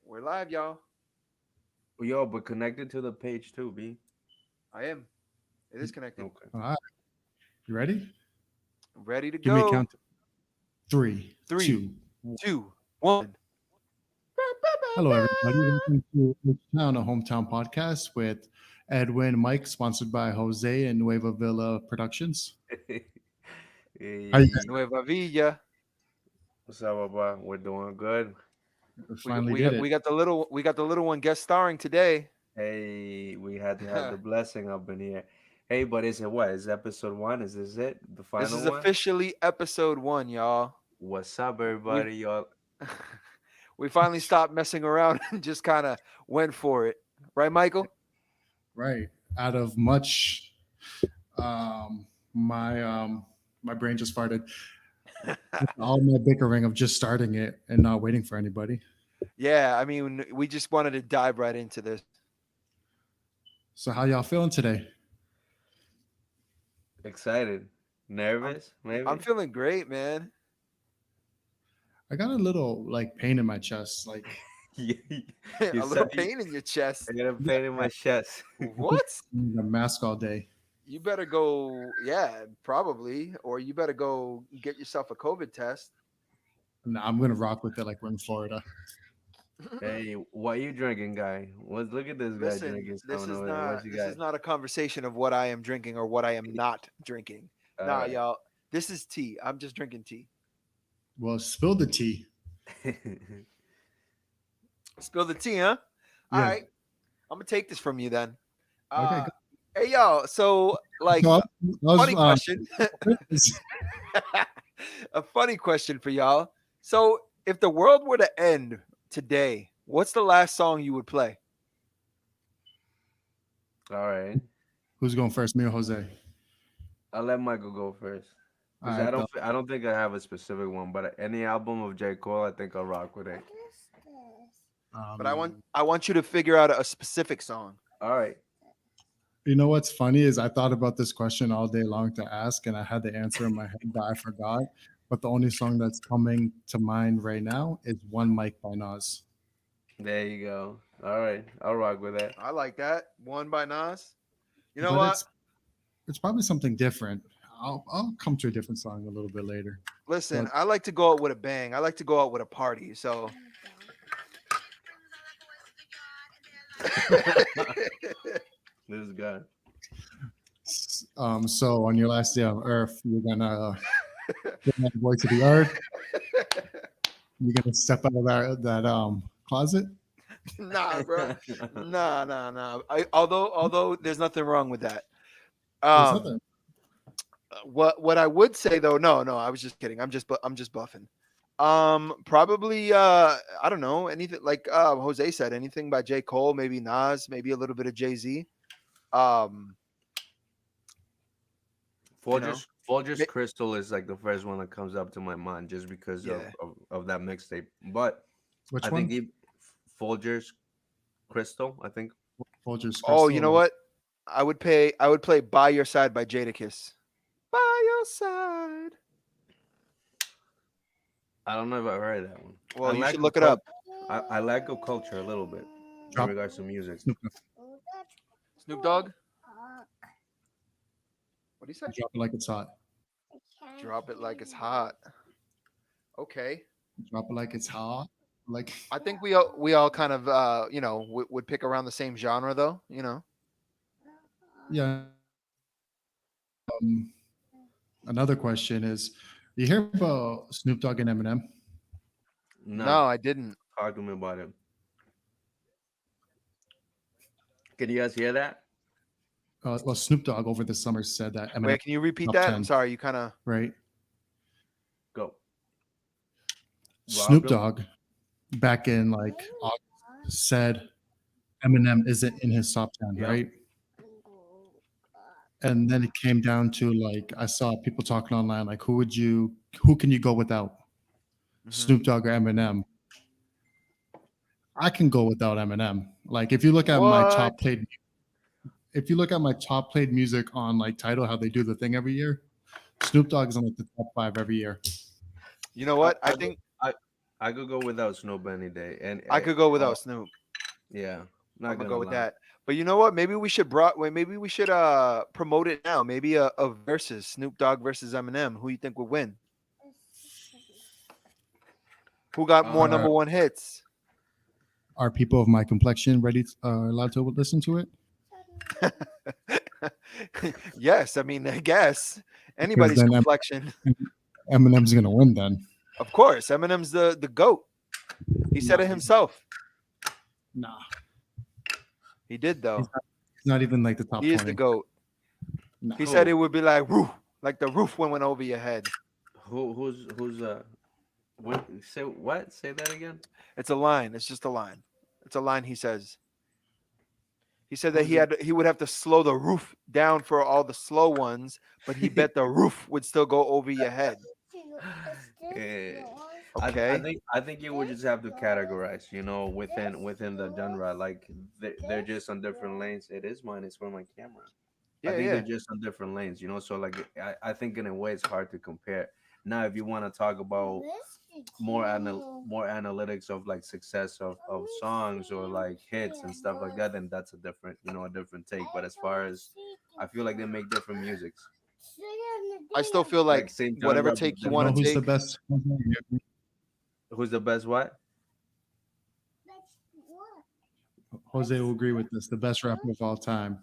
We're live, y'all. Yo, but connected to the page too, B. I am. It is connected. Okay. All right. You ready? Ready to Give me a go. count. Three, Three, two. two, one. Hello, everybody. Welcome to Town, a hometown podcast with Edwin, Mike, sponsored by Jose and Nueva Villa Productions. How you Hey, Nueva Villa. what's up, Baba? We're doing good. guys We got, finally we did got it? we got the little one guest starring today. Hey, we had to have the blessing up in here. Hey, but is it what? Is episode one? Is this it? The This final is one? officially episode 1, y'all. What's up, We everybody? Y'all. we finally stopped messing around and just kind of went for it, right, Michael? Right. Out of much, um, my brain just farted. All my bickering of just starting it and not waiting for anybody. Yeah, I mean, we just wanted to dive right into this. So how y'all feeling today? Excited? I'm Nervous? I'm Maybe? feeling great, man. I got a little like pain in my chest. Like you, you A little said you pain in your chest. got a pain in my chest. What? the mask all day. You better go, yeah, probably, or you better go get yourself a COVID test. Nah, I'm gonna rock with it like we're in Florida. Hey, what you drinking, guy? Look at this guy Listen, drinking this something is over there. not What you this got? is not a conversation of what I am drinking or what I am not drinking. All Nah, right. y'all, this is tea. I'm just drinking tea. Well, spill the tea. Spill the tea, huh? All Yeah. right, I'm gonna take this from you then. Okay. Uh, hey, y'all. So, like, So funny question. A funny question for y'all. So, if the world were to end today, what's the last song you would play? All right. who's going first? Me or Jose? I'll let Michael go first All because right, Bill. I don't think I have a specific one, but any album of J Cole, I think I'll rock with it. But I want Um, I want you to figure out a specific song. All right. you know what's funny is I thought about this question all day long to ask, and I had the answer in my head, but I forgot. But the only song that's coming to mind right now is "One Mic" by Nas. There you go. All right. I'll rock with that. I like that one by Nas. You know But what? it's probably something different. I'll come to a different song a little bit later. Listen, But I like to go out with a bang. I like to go out with a party. So This guy. so on your last day on Earth, you're gonna get that boy to the yard. You're gonna step out of that closet. nah, bro. Nah. Although there's nothing wrong with that. There's Um, nothing. what I would say though, no, I was just kidding. I'm just buffing. Probably I don't know anything like Jose said, anything by J Cole, maybe Nas, maybe a little bit of Jay Z. Um, you know, Folgers ma- Crystal is like the first one that comes up to my mind just because yeah. of that mixtape. But Which I think one? Folgers Crystal, I think. Folgers Oh, you Crystal. know Like, what? I would play "By Your Side" by Jadakiss. By your side. I don't know if I've heard that one. I Well, you should lack of look it up. I lack of culture a little bit in drop regards to music. Snoop Snoop Dogg. What do you say? Drop it like it's hot. Drop it like it's hot. Okay. Drop it like it's hot. Like I think we all kind of would pick around the same genre though. You know. yeah. Um, Another question is, you hear about Snoop Dogg and Eminem? No, No, I didn't. talk to me about it. Can you guys hear that? Well, Snoop Dogg over the summer said that Eminem Wait, can you repeat top that? I'm 10, sorry. You kind of. right? Go. Snoop Rob them. Dogg back in like August said Eminem isn't in his top 10, Yep. right? And then it came down to like I saw people talking online like who can you go without? Mhm. Snoop Dogg or Eminem? I can go without Eminem. Like if you look at my What? top played if you look at my top played music on like Tidal, how they do the thing every year, Snoop Dogg is on like the top 5 every year. You know I, what? I I, think I I could go without Snoop any day, and I could go oh, without Snoop. yeah, I'm not gonna gonna go with lie. that. But you know what? Maybe we should promote it now. Maybe a versus Snoop Dogg versus Eminem. Who you think would win? Who got more Um, Uh, number one hits? are people of my complexion allowed to listen to it? Yes, I mean, I guess Because anybody's then complexion. Eminem's gonna win. Then Of course, Eminem's the goat. He said nah, it himself. nah, He did he's though. not, he's not even like the top He is the 20. goat. Nah. He said it who would be like roof, like the roof went over your head. who's what say what? Say that again. It's a line. It's just a line. It's a line he says. He said that Who's the he would have to slow the roof down for all the slow ones, but he bet the roof would still go over your head. Eh, Okay. I think you would just have to categorize, within the genre. Like they're just on different lanes. It is mine. It's for my camera. I Yeah, think they're yeah. just on different lanes. So like I think in a way it's hard to compare. Now, if you want to talk about more analytics of like success of songs or like hits and stuff like that, then that's a different take. But as far as I feel like they make different musics, I still feel like like same whatever genre but take you You know want different. to who's the take. best? Who's the best? What? Jose will agree with this. The best rapper of all time,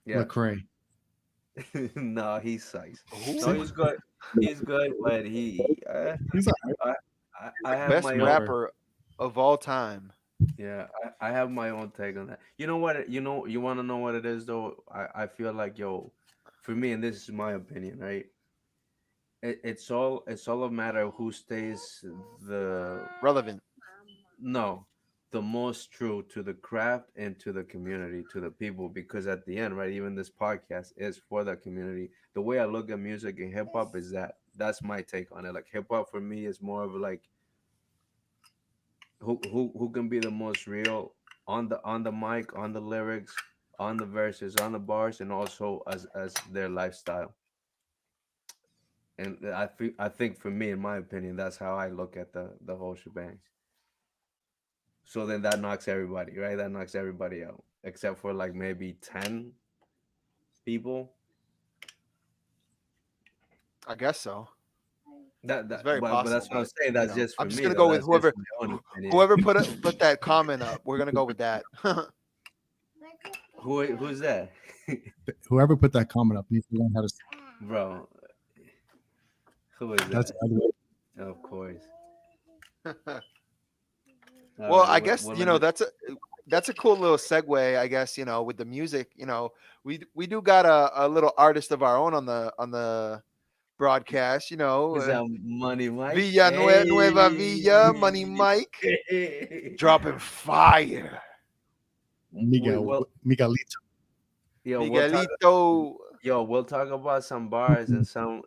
Yeah. Lecrae. No, he sucks. Who? No, he's good. He's good, but He's a I, I have Best my own. rapper. rapper of all time. Yeah, I have my own take on that. You know what? You want to know what it is though. I feel like for me, and this is my opinion, right? It's all a matter of who stays the Relevant. no, the most true to the craft and to the community, to the people. Because at the end, right, even this podcast is for the community. The way I look at music and hip hop is that's my take on it. Like hip hop for me is more of like who can be the most real on the mic, on the lyrics, on the verses, on the bars, and also as their lifestyle. And I think for me, in my opinion, that's how I look at the whole shebang. So then that knocks everybody, right? That knocks everybody out, except for like maybe 10 people. I guess so. That It's that, very but possible, that's what I'm but saying. That's just for I'm just me, gonna though. go with That's just whoever my own opinion. whoever put that comment up. We're gonna go with that. Who's that, Whoever put that comment up needs to learn how to. bro? Who is That's that? Of course. All Well, right. I What guess what let me that's a cool little segue. I guess with the music. We do got a little artist of our own on the broadcast. is that Money Mike? Nueva Villa, Money Mike, Hey. dropping fire. Well, Miguelito. yo, Miguelito. we'll talk about some bars and some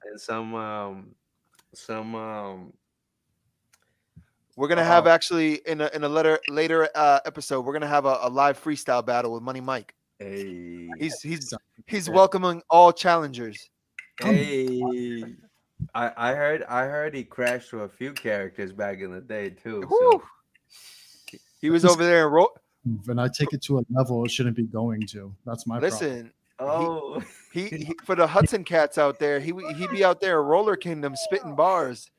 We're gonna uh have actually in a later episode. We're gonna have a live freestyle battle with Money Mike. hey He's welcoming all challengers. hey. I heard he crashed with a few characters back in the day too. Whew. He was over there and When I take it to a level it shouldn't be going to. That's my problem. listen. Oh, He for the Hudson cats out there. He be out there at Roller Kingdom spitting bars.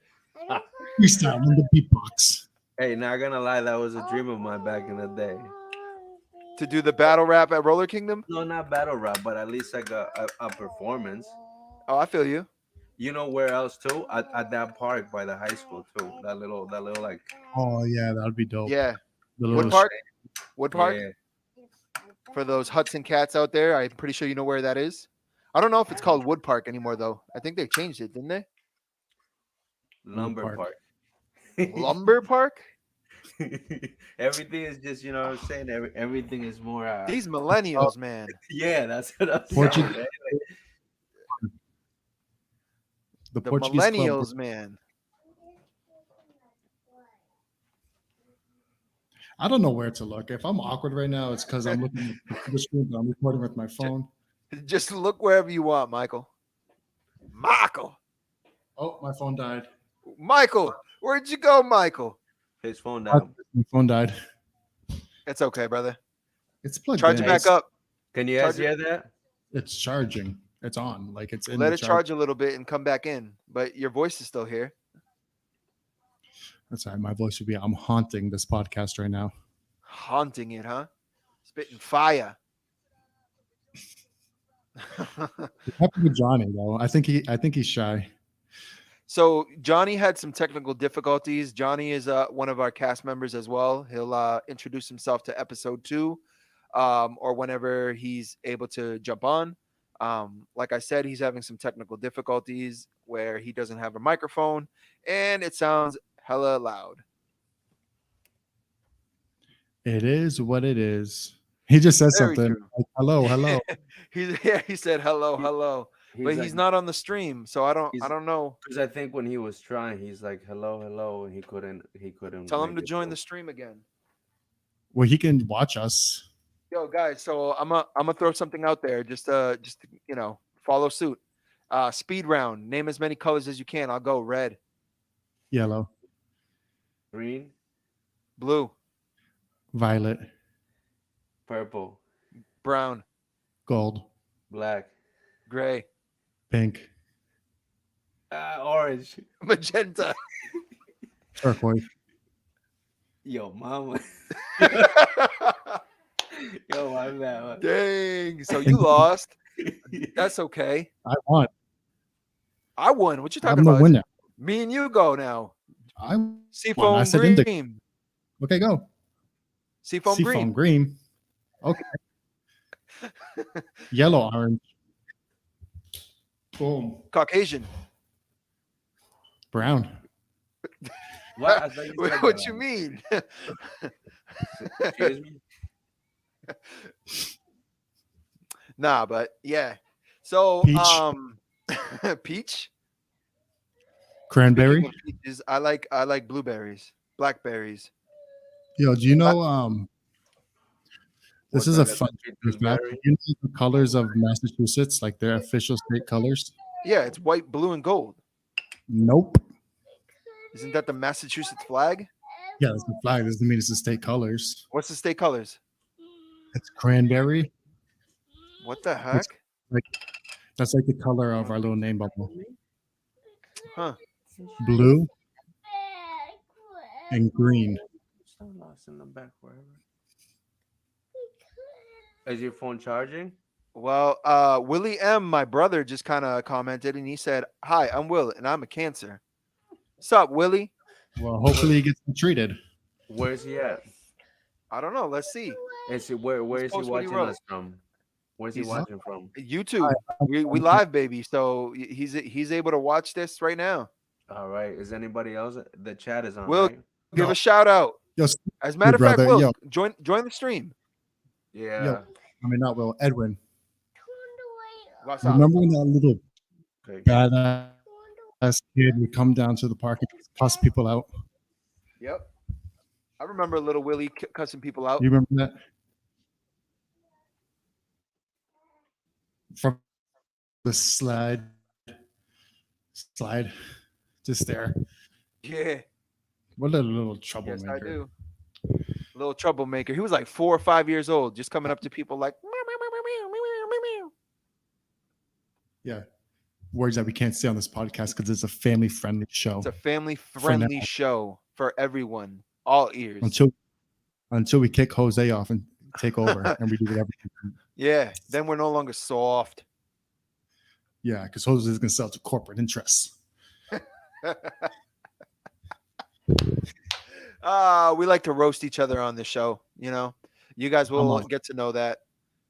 Freestyle in the beatbox. hey, not gonna lie, that was a dream of mine back in the day. To do the battle rap at Roller Kingdom. No, not battle rap, but at least like a performance. Oh, I feel you. You know where else too? At that park by the high school too. That little like Oh yeah, that'd be dope. Yeah, The Wood little Park. Wood Park. yeah. For those Hudson cats out there, I'm pretty sure you know where that is. I don't know if it's called Wood Park anymore though. I think they changed it, didn't they? Lumber Park. Park. Lumber Park. Everything is just, what I'm saying. Everything is more. These millennials, man. Yeah, that's what I'm Portuguese- saying. Man. the The Portuguese club. millennials, man. I don't know where to look. If I'm awkward right now, it's because I'm looking at the screen. I'm recording with my phone. Just look wherever you want, Michael. Michael. Oh, my phone died. Michael. Where'd you go, Michael? His phone down. My phone died. It's okay, brother. It's plugged Charge in. it back up. Can you guys Charge hear that? It's charging. It's on. Like it's in Let the it charge a little bit and come back in. But your voice is still here. That's right. My voice would be. I'm haunting this podcast right now. Haunting it, huh? Spitting fire. Happy with Johnny though. I think he's shy. So Johnny had some technical difficulties. Johnny is one of our cast members as well. He'll introduce himself to episode 2, or whenever he's able to jump on. Like I said, he's having some technical difficulties where he doesn't have a microphone and it sounds hella loud. It is what it is. He just said Very something. true. Like, hello. He said hello, but he's not on the stream, so I don't know. Because I think when he was trying, he's like hello, and he couldn't. Tell him make to it join through. the stream again. Well, he can watch us. Yo, guys, so I'm gonna throw something out there. Just to, follow suit. Speed round. Name as many colors as you can. I'll go red, Yellow, Green, blue, violet, purple, brown, gold, black, gray, pink, orange. magenta. turquoise. Yo, mama. Yo, my bad. Dang. So you lost. That's okay. I want. I won. What you I'm talking the about? winner. Me and you go now. I Seafoam I said green. indigo. Okay, go. Seafoam Seafoam green. green. Okay. Yellow, orange. Boom. Caucasian. Brown. What? I thought you said What that. you mean? Excuse me. Nah, but yeah. So Peach. peach. Cranberry. Speaking of peaches, I like blueberries, blackberries. Yo, do you know this What is a kind of fun peach fact. berry? You know the colors of Massachusetts, like their official state colors? Yeah, it's white, blue, and gold. Nope. Isn't that the Massachusetts flag? Yeah, that's the flag. Doesn't mean it's the state colors. What's the state colors? It's cranberry. What the heck? That's like the color of our little name bubble. Huh. Blue and green. So lost in the back forever. Is your phone charging? Well, Willie M, my brother, just kind of commented and he said, "Hi, I'm Will, and I'm a Cancer." What's up, Willie? Well, hopefully he gets treated. Where's he at? I don't know. Let's see. Is he where is he post what he watching wrote. us from? Where's he He's- watching from? YouTube. We live, baby. So he's able to watch this right now. All right. Is anybody else? The chat is on. Will, right? Give No. a shout out. Yo, As a matter of fact, brother, Will, yo. join the stream. Yeah. I mean, not Will, Edwin. What's up? Remember when that little Okay. badass kid would come down to the park and cuss people out? Yep. I remember little Willie cussing people out. You remember that? From the slide, just there. Yeah. What a little Yes, troublemaker. I do. Little troublemaker. He was like 4 or 5 years old, just coming up to people like, "Meow, meow, meow, meow, meow, meow, meow, meow." Yeah. Words that we can't say on this podcast because it's a family-friendly show. It's a family-friendly show for everyone, all ears. Until we kick Jose off and take over and we do whatever. Yeah, then we're no longer soft. Yeah, because Jose is going to sell to corporate interests. We like to roast each other on the show. You guys will on. get to know that.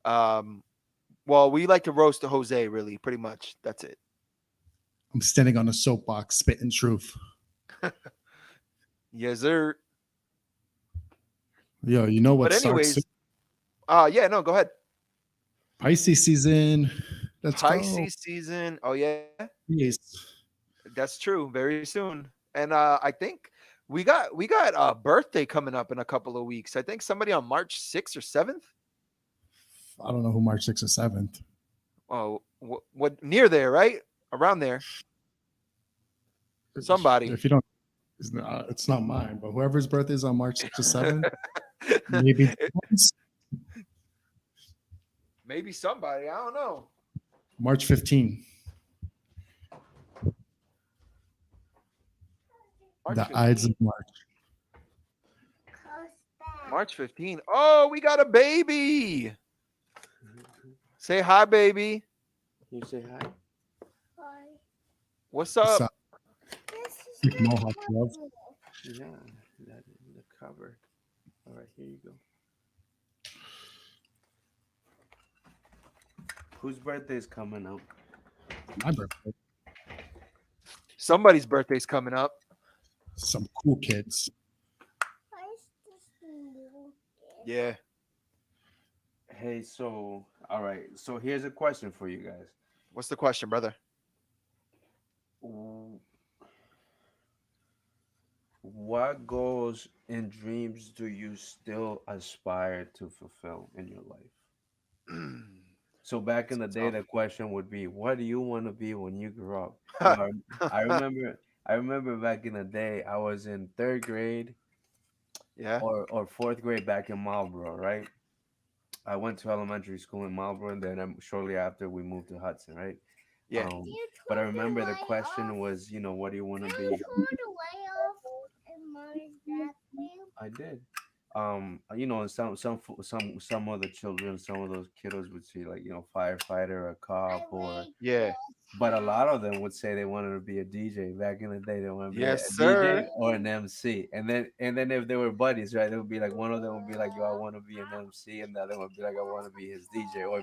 Well, we like to roast Jose, really, pretty much. That's it. I'm standing on a soapbox, spitting truth. Yes, sir. Yo, you know what? But anyways, yeah, no, go ahead. Pisces season. Let's Pisces season. Oh yeah, go. Yes. that's true. Very soon, and I think we got a birthday coming up in a couple of weeks. I think somebody on March 6th or 7th. I don't know who March 6th or 7th. Oh, what near there, right? Around there. Somebody. If you don't, It's not mine, but whoever's birthday is on March the 7th, maybe Maybe somebody. I don't know. March 15th. The Ides of March. March 15. Oh, we got a baby. Say hi, baby. You say hi. What's up? Keep Mohawk love. Yeah, that the cover. All right, here you go. Whose birthday is coming up? My birthday. Somebody's birthday's coming up. Some cool kids. Yeah. Hey, so all right. So here's a question for you guys. What's the question, brother? What goals and dreams do you still aspire to fulfill in your life? So back in the day, the question would be, "What do you want to be when you grow up?" Now, I remember back in the day, I was in third grade Yeah. or fourth grade back in Marlboro, right? I went to elementary school in Marlboro, and then shortly after we moved to Hudson, right? Yeah. But I remember the question was, what do you want to be? I did. Some of the children, some of those kiddos would say like, firefighter, a cop, or Yeah. but a lot of them would say they wanted to be a DJ. Back in the day, they wanted to be Yes, a sir. DJ or an MC. And then if they were buddies, right, they would be like, one of them would be like, yo, I want to be an MC, and the other would be like, I want to be his DJ, or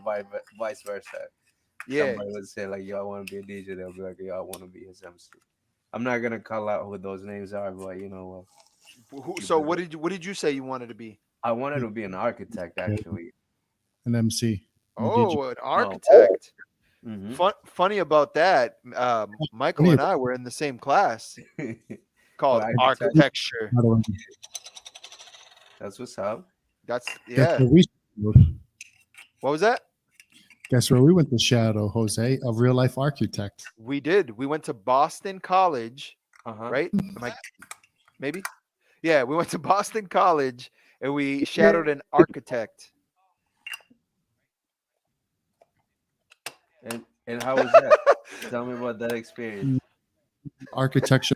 vice versa. Yeah. Somebody would say like, yo, I want to be a DJ. They'll be like, yo, I want to be his MC. I'm not gonna call out who those names are, but So what did you say you wanted to be? I wanted to be an architect, actually. An MC. Oh, an architect. Mhm. Funny about that. Michael and I were in the same class called architecture. That's what's up. That's Guess yeah. where What was that? Guess where we went to Shadow, Jose, a real life architect. We did. We went to Boston College, Uh-huh. right? Maybe? Yeah, we went to Boston College and we shadowed an architect. And how was that? Tell me about that experience. Architecture.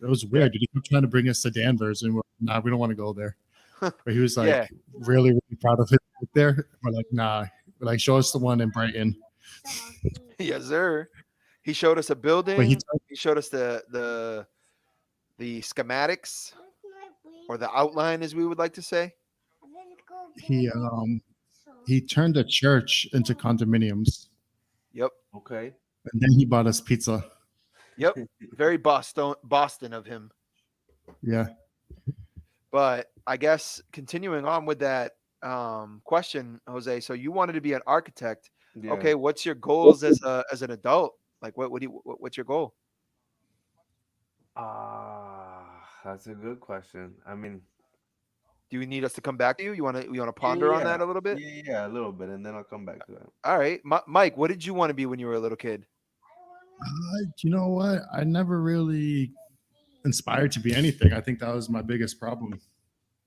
It was weird. He kept trying to bring us to Danvers, and nah, we don't want to go there. But he was like Yeah. really, really proud of it there. We're like, nah. We're like, show us the one in Brighton. Yes, sir. He showed us a building. But He showed us the schematics or the outline, as we would like to say. he turned a church into condominiums, Yep. Okay. and then he bought us pizza. Yep. Very Boston of him. Yeah. But I guess continuing on with that question, Jose. So you wanted to be an architect. Yeah. Okay, what's your goals as an adult? Like what's your goal? That's a good question. I mean, Do you need us to come back to you? You want to ponder on that a little bit? Yeah, a little bit, and then I'll come back to that. All right, Mike. What did you want to be when you were a little kid? You know what? I never really inspired to be anything. I think that was my biggest problem.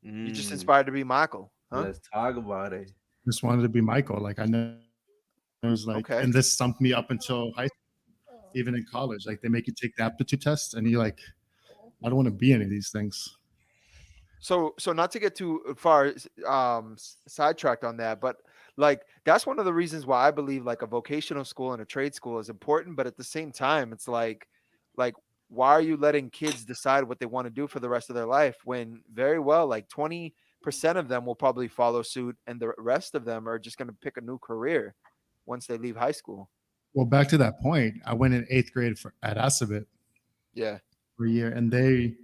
You just inspired to be Michael, huh? Let's talk about it. Just wanted to be Michael. Like it was like, Okay. and this stumped me up until high school, even in college. Like they make you take the aptitude test, and you're like, I don't want to be any of these things. So not to get too far sidetracked on that, but like that's one of the reasons why I believe like a vocational school and a trade school is important. But at the same time, it's like why are you letting kids decide what they want to do for the rest of their life when very well like 20% of them will probably follow suit and the rest of them are just going to pick a new career once they leave high school? Well, back to that point, I went in 8th grade at Assabet Yeah. for a year, and they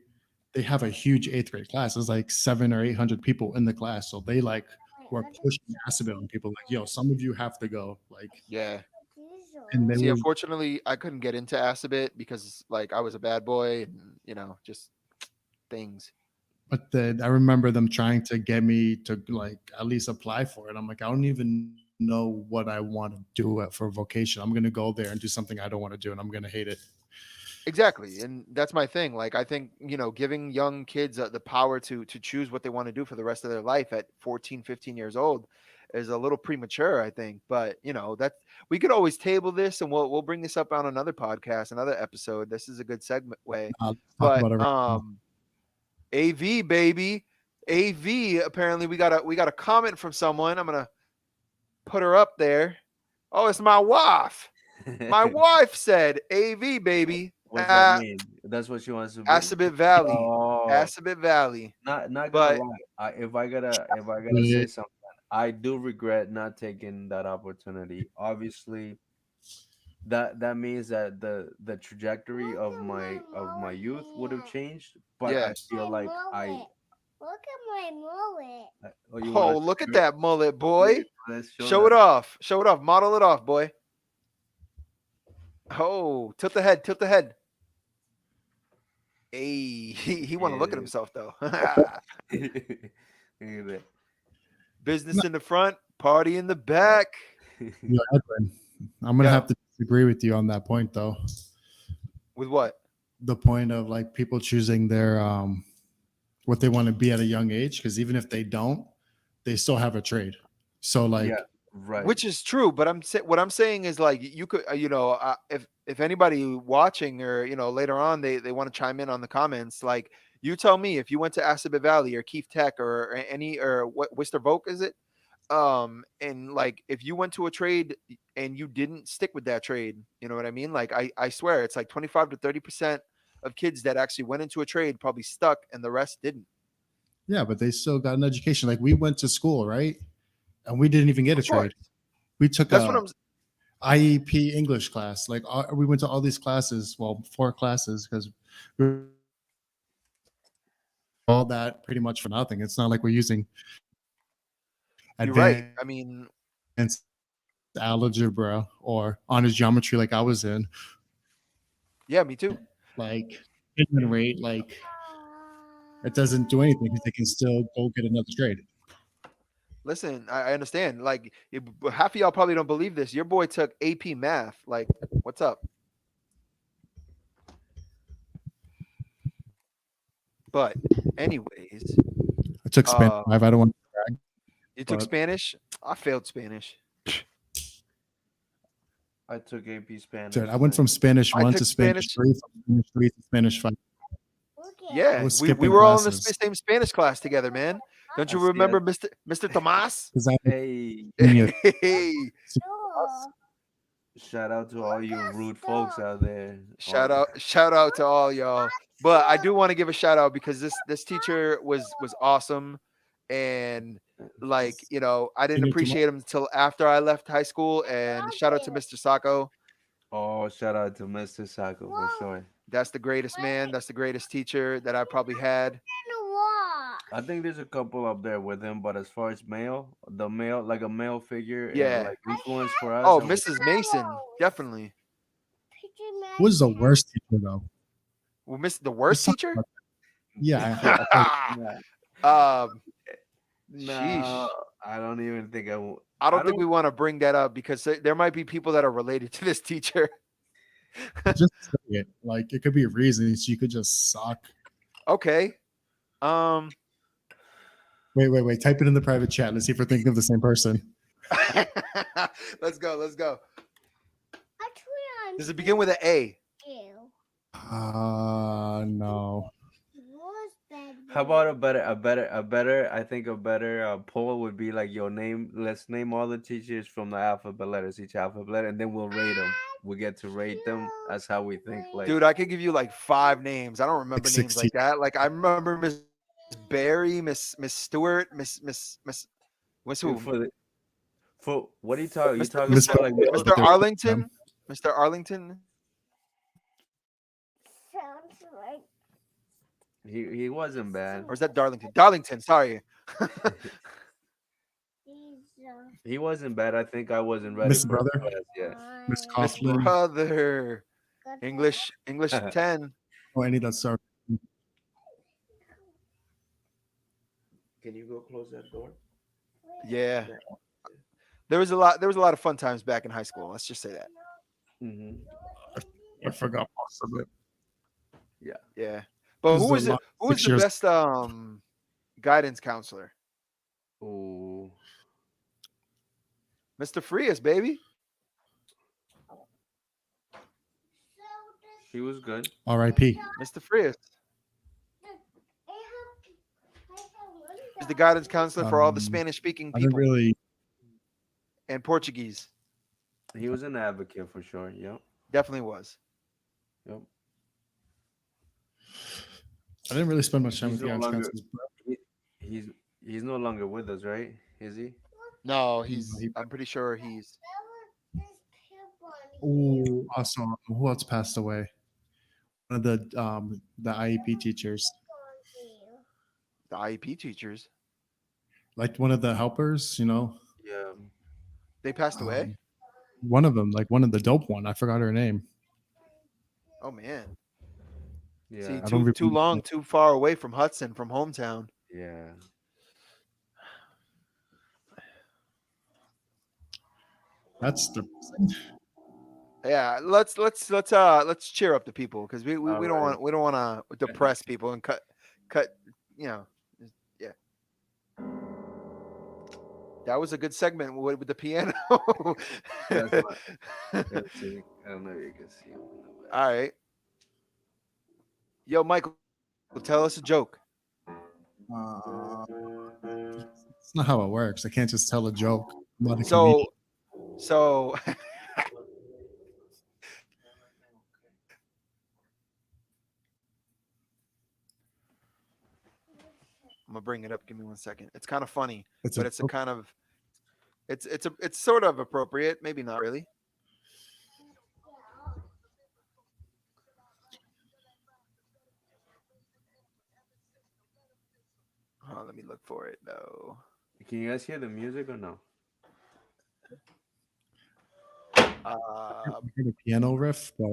have a huge 8th grade class. It's like 700 or 800 people in the class, so they like were pushing Assabet on people like, yo, some of you have to go. Like, Yeah. and they See, were, unfortunately, I couldn't get into Assabet because like I was a bad boy and just things. but then I remember them trying to get me to like at least apply for it. I'm like, I don't even know what I want to do for vocation. I'm gonna go there and do something I don't want to do, and I'm gonna hate it. Exactly, and that's my thing. Like, I think, giving young kids the power to choose what they want to do for the rest of their life at 14, 15 years old is a little premature, I think. But that we could always table this, and we'll bring this up on another podcast, another episode. This is a good segment way. Let's talk But about it right now. AV baby, AV. Apparently, we got a comment from someone. I'm gonna put her up there. Oh, it's my wife. My wife said, "AV baby." What's that mean? That's what she wants to be. Assabet Valley. Oh, Assabet Valley. not gonna But lie. If I gotta Yeah. say something, I do regret not taking that opportunity. Obviously, that means that the trajectory of my youth would have changed. But I yes. feel like Look at my mullet. oh, you Oh, want look at that mullet, boy. Let's Show it that. off. Show it off. Model it off, boy. Oh, tilt the head. Tilt the head. Hey, he want to look at Yeah. himself though. Look at that. Business in the front, party in the back. Yo, Edwin, I'm gonna Yeah. have to disagree with you on that point, though. With what? The point of like people choosing their what they want to be at a young age, because even if they don't, they still have a trade. So like, Yeah, right. Which is true, but what I'm saying is like you could, if anybody watching or later on they want to chime in on the comments, like you tell me if you went to Assabet Valley or Keith Tech or any or what Worcester Voc is it, and like if you went to a trade and you didn't stick with that trade, you know what I mean? Like I swear it's like 25 to 30% of kids that actually went into a trade probably stuck and the rest didn't. yeah, but they still got an education. Like we went to school, right? And we didn't even get a Of course. trade. We took That's a what I'm IEP English class. Like we went to all these classes, well, 4 classes, because we all that pretty much for nothing. It's not like we're using You're right. advanced I mean, algebra or honors geometry like I was in. yeah, me too. Like payment rate, like it doesn't do anything because they can still go get another trade. Listen, I understand. Like half of y'all probably don't believe this. Your boy took AP math. Like, what's up? But anyways, I took Spanish. I don't want you took but- Spanish? I failed Spanish. I took AP Spanish. Dude, I went from Spanish I 1 took to Spanish Spanish- 3, from Spanish 3 to Spanish 5. Look at Yeah, was we skipping were all in the classes. same Spanish class together, man. Don't you I see remember it. Mr. Tomas? Because I Hey, Yeah. Hey, Sure. shout out to all you rude folks out there. shout out to all y'all. But I do want to give a shout out because this teacher was awesome, and like I didn't Senior appreciate him until after I left high school. And shout out to Mr. Sacco. Oh, shout out to Mr. Sacco for sure. That's the greatest man. That's the greatest teacher that I probably had. And what? I think there's a couple up there with him, but as far as the male, like a male figure, Yeah. like influence for us. Oh, I would- Mrs. Mason, definitely. Who was the worst teacher though? Well, the worst Let's talk teacher? about that. Yeah, I- Nah, um, no, sheesh. I don't even think I will. I don't think we want to bring that up because there might be people that are related to this teacher. just say it. Like it could be reasons you could just suck. Okay. Wait. Type it in the private chat. Let's see if we're thinking of the same person. Let's go. Actually, I'm Does it begin with an A? you. No. Was that How about a better? I think a better poll would be like your name. Let's name all the teachers from the alphabet letters, each alphabet letter, and then we'll rate them. We get to rate them. That's how we think. Like, Dude, I could give you like 5 names. I don't remember Like names 16. like that. Like I remember Miss Barry, Miss Stewart, Miss what's who? for what are you talking? You Mr. talking Mr. about like Mr. Mr. Arlington? Mr. Arlington? sounds like he wasn't bad. Or is that Darlington? Darlington, sorry. these He wasn't bad. I think I wasn't ready. Miss for Brother? the class yet. Miss Miss Coughlin. Brother. English 10. Oh, I need that start. Can you go close that door? Yeah. There was a lot of fun times back in high school. Let's just say that. Mm-hmm. I forgot most of it. Yeah. But This is who the was it? last Who was 6 the years. best guidance counselor? Oh, Mr. Frias, baby. he was good. R.I.P. Mr. Frias. He's the guidance counselor for all the Um, Spanish speaking I didn't people really. and Portuguese. He was an advocate for sure. Yep. Definitely was. Yep. I didn't really spend much time He's with the no guidance longer. counselors. He, he's he's no longer with us, right? Is he? No, He, I'm pretty sure he's oh, also, who else passed away? One of the IEP teachers, the IEP teachers. like one of the helpers. Yeah. They passed away. Um, one of them, like one of the dope one. I forgot her name. Oh man. Yeah. See, I don't too remember. long, too far away from Hudson, from hometown. Yeah. That's the. Yeah, let's cheer up the people because we don't Alright. want to depress people and cut you know yeah. That was a good segment with the piano. That's my. Let's see. I don't know if you can see him. All right, yo, Michael, tell us a joke. It's not how it works. I can't just tell a joke. I'm not a comedian. So I'm gonna bring it up. Give me 1 second. It's kind of funny, It's but a it's a joke. kind of it's sort of appropriate, maybe not really. Oh, let me look for it though. Can you guys hear the music or no? Uh, I heard a piano riff, but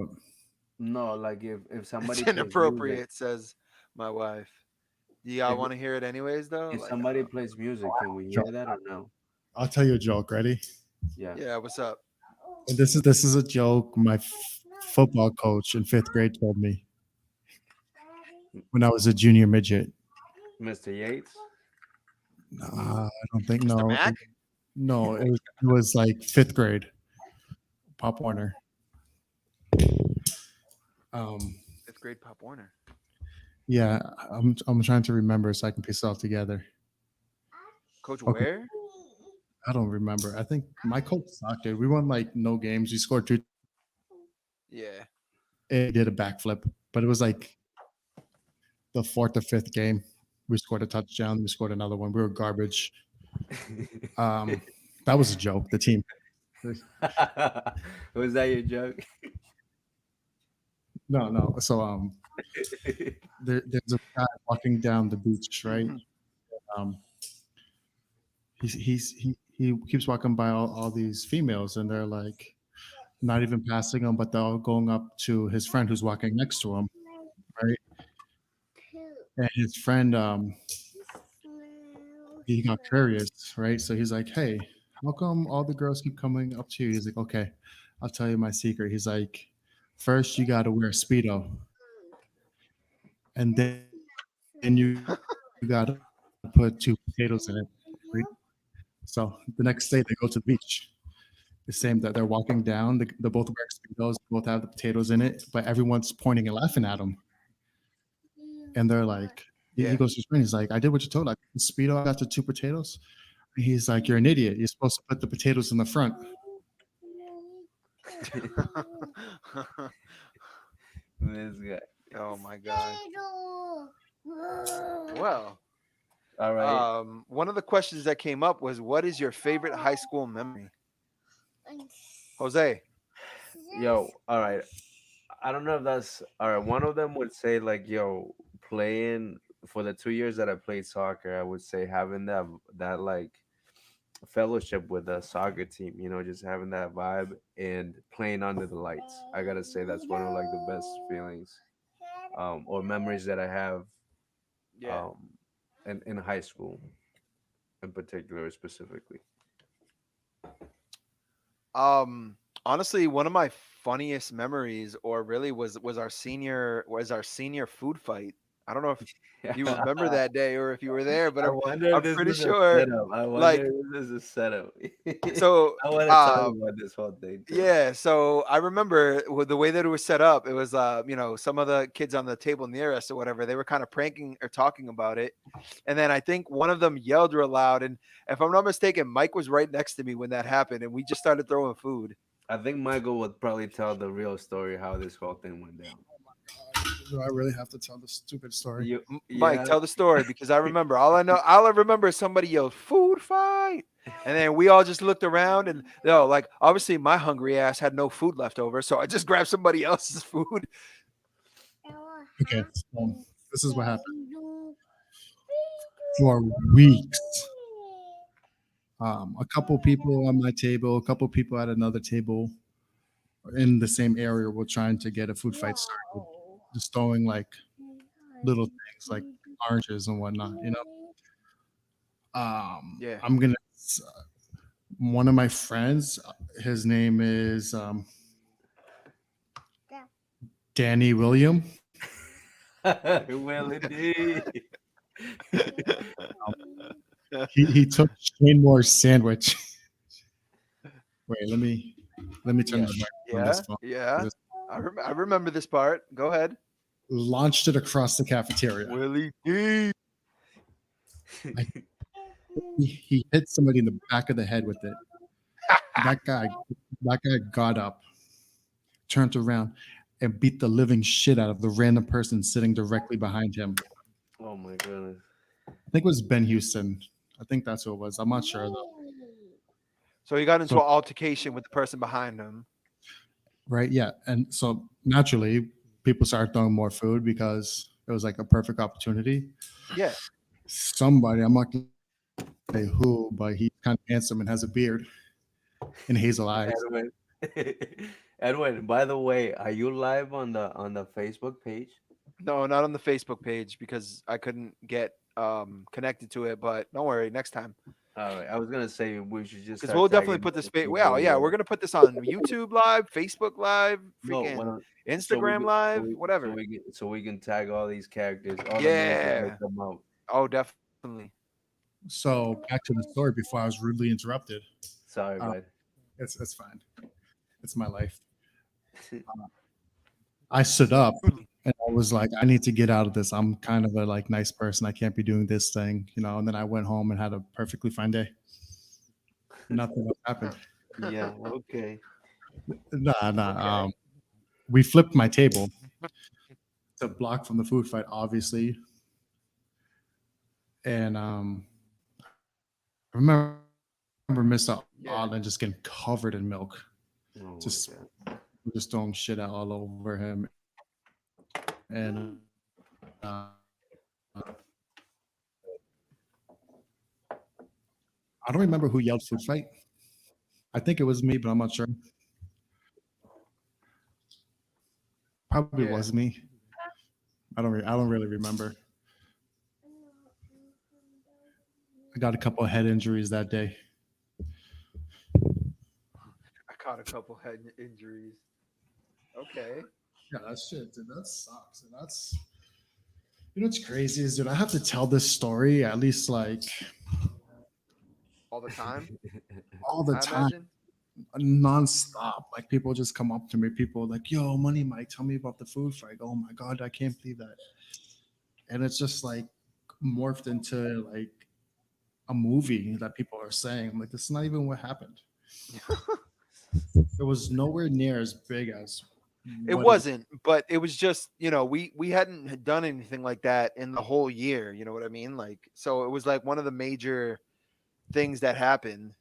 No, like if somebody it's plays music, inappropriate, says my wife. Do y'all if want to hear it anyways though? if Like, somebody plays music, can we hear that or no? I'll tell you a joke. Ready? Yeah. yeah, what's up? And this is a joke my football coach in 5th grade told me when I was a junior midget. Mr. Yates. I don't think Mr. no. Mac? No, it was like 5th grade. Pop Warner. Um, Fifth grade Pop Warner. yeah, I'm trying to remember so I can piece it all together. Coach Okay. Ware? I don't remember. I think my coach sucked. Dude. We won like no games. We scored 2. Yeah. It did a backflip, but it was like the 4th or 5th game. We scored a touchdown. We scored another one. We were garbage. That was a joke. The team. Was that your joke? No. So there's a guy walking down the beach, right? Um, he keeps walking by all these females, and they're like not even passing him, but they're all going up to his friend who's walking next to him, right? And his friend, he got curious, right? So he's like, "Hey, how come all the girls keep coming up to you?" He's like, "Okay, I'll tell you my secret." He's like, "First, you got to wear a speedo, and then you got to put 2 potatoes in it." Right? So the next day, they go to the beach. The same that they're walking down. They both wear speedos, both have the potatoes in it, but everyone's pointing and laughing at them. And they're like, he Yeah. goes to his friend. He's like, "I did what you told. Like the speedo, I got the 2 potatoes." He's like, "You're an idiot. You're supposed to put the potatoes in the front." This guy. Oh my god. Well, All right. one of the questions that came up was, what is your favorite high school memory? Jose. Yo. All right. I don't know if that's all right. One of them would say like, yo, playing for the 2 years that I played soccer, I would say having that like fellowship with the soccer team, just having that vibe and playing under the lights. I gotta say that's one of like the best feelings, or memories that I have, Yeah. in high school, in particular, specifically. Um, Honestly, one of my funniest memories, or really was our senior food fight. I don't know if you remember that day or if you were there, but I I'm wonder if I'm this pretty was a sure. setup. I wonder Like if this is a setup. so, I want to talk uh, about this whole thing too. yeah. So I remember with the way that it was set up. It was some of the kids on the table near us or whatever. They were kind of pranking or talking about it, and then I think one of them yelled real loud. And if I'm not mistaken, Mike was right next to me when that happened, and we just started throwing food. I think Michael would probably tell the real story how this whole thing went down. Do I really have to tell the stupid story? You, Mike, yeah. tell the story because I remember. All I remember is somebody yelled "food fight," and then we all just looked around and like obviously my hungry ass had no food left over, so I just grabbed somebody else's food. Okay, so this is what happened. For weeks, a couple people on my table, a couple people at another table in the same area were trying to get a food fight started, just throwing like little things like oranges and whatnot. Yeah. I'm gonna. One of my friends, his name is Danny William. Well, indeed. He took Shane Moore's sandwich. Wait, let me turn Yeah. the mic on Yeah, this phone. yeah. I remember this part. Go ahead. Launched it across the cafeteria. Willie D. He hit somebody in the back of the head with it. That guy got up, turned around, and beat the living shit out of the random person sitting directly behind him. Oh my goodness. I think it was Ben Houston. I think that's who it was. I'm not sure though. So he got into So- an altercation with the person behind him. Right? Yeah. And so naturally, people started throwing more food because it was like a perfect opportunity. Yeah. Somebody, I'm not going to say who, but he's kind of handsome and has a beard and hazel eyes. Edwin. Edwin, by the way, are you live on the Facebook page? No, not on the Facebook page because I couldn't get connected to it. But don't worry, next time. All right. I was gonna say we should just Because start we'll definitely tagging put this. people Well, yeah, where- we're gonna put this on YouTube Live, Facebook Live, No, freaking when I- so we Instagram can- Live, so we- whatever. So we can tag all these characters. All the names Yeah. and make them out. Oh, definitely. So back to the story before I was rudely interrupted. Sorry, Uh, bud. It's fine. It's my life. I stood up and I was like, I need to get out of this. I'm kind of a like nice person. I can't be doing this thing, And then I went home and had a perfectly fine day. Nothing else happened. Yeah. Okay. Nah. We flipped my table to block from the food fight, obviously. And I remember Mr. Alden just getting covered in milk, Oh, my Just- God. just throwing shit out all over him. And I don't remember who yelled food fight. I think it was me, but I'm not sure. Probably Yeah. was me. I don't really remember. I got a couple of head injuries that day. I caught a couple head injuries. Okay. Yeah, that shit, dude. That sucks. And that's what's crazy is, dude, I have to tell this story at least like All the time. all the I time, imagine. nonstop. Like people just come up to me, people like, "Yo, Money Mike, tell me about the food fight." Oh my god, I can't believe that. And it's just like morphed into like a movie that people are saying. I'm like, this is not even what happened. It was nowhere near as big as It what wasn't, but it was just, we hadn't done anything like that in the whole year. You know what I mean? Like, so it was like one of the major things that happened.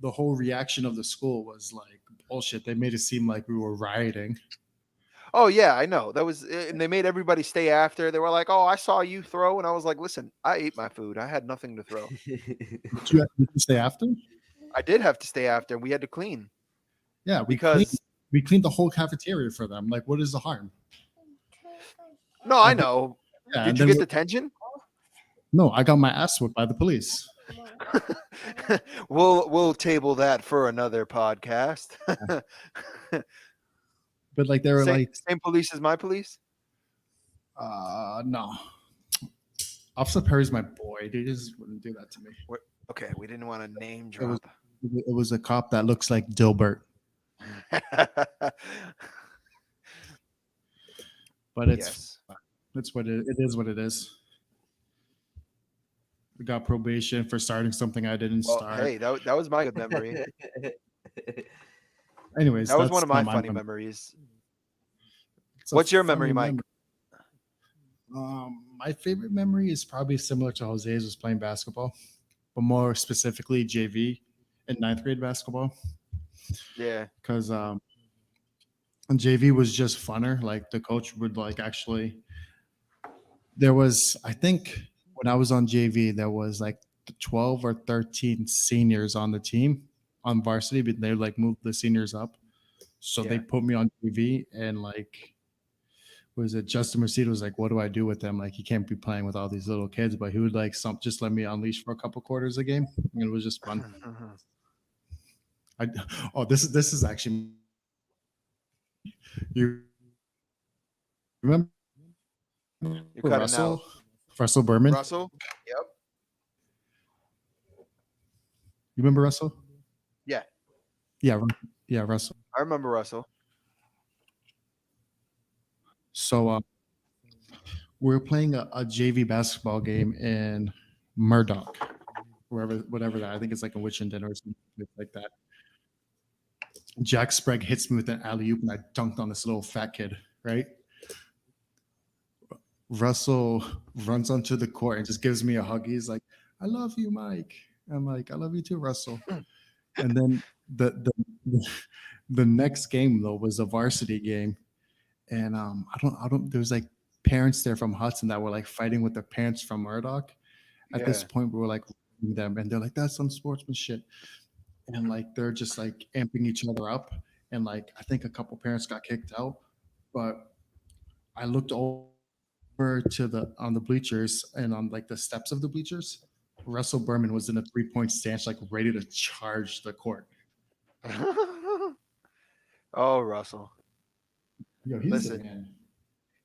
the whole reaction of the school was like bullshit. They made it seem like we were rioting. Oh yeah, I know. That was, and they made everybody stay after. They were like, "Oh, I saw you throw," and I was like, "Listen, I ate my food. I had nothing to throw. Did you have to stay after? I did have to stay after. We had to clean Yeah, because we cleaned the whole cafeteria for them. Like, what is the harm? no, I know. Yeah, Did and you then get detention? no, I got my ass whipped by the police. we'll table that for another podcast. But like they were same, like, same police as my police. no. Officer Perry's my boy. They just wouldn't do that to me. Okay, we didn't want to name It was, drop. it was a cop that looks like Dilbert, but it's Yes. what it is. What it is. We got probation for starting something I didn't Well, start. hey, that was my good memory. Anyways, That was that's one of my not funny memory. memories. It's a What's your funny memory, Mike? My favorite memory is probably similar to Jose's, was playing basketball, but more specifically JV in 9th grade basketball. Yeah. Because JV was just funner. Like the coach would like actually. There was, I think, when I was on JV, there was like 12 or 13 seniors on the team on varsity, but they like moved the seniors up, so they Yeah. put me on JV and like. Was it Justin Mercedes was like, what do I do with them? Like, he can't be playing with all these little kids, but he would like just let me unleash for a couple quarters a game. And it was just fun. This is actually you remember You're cutting out. Russell Berman? Russell? Yep. You remember Russell? Yeah. Yeah, Russell. I remember Russell. So we were playing a JV basketball game in Murdoch, whatever that. I think it's like in Wichita or something like that. Jack Sprague hits me with an alley oop, and I dunked on this little fat kid. Right. Russell runs onto the court and just gives me a hug. He's like, "I love you, Mike." I'm like, "I love you too, Russell." And then the next game though was a varsity game. And I don't. There was like parents there from Hudson that were like fighting with the parents from Murdoch. At this point, we were like them, and they're like, "That's some sportsmanship," and like they're just like amping each other up. And like I think a couple parents got kicked out, but I looked over to on the bleachers and on like the steps of the bleachers. Russell Berman was in a 3-point stance, like ready to charge the court. Oh, Russell. Yo, he's Listen. the man.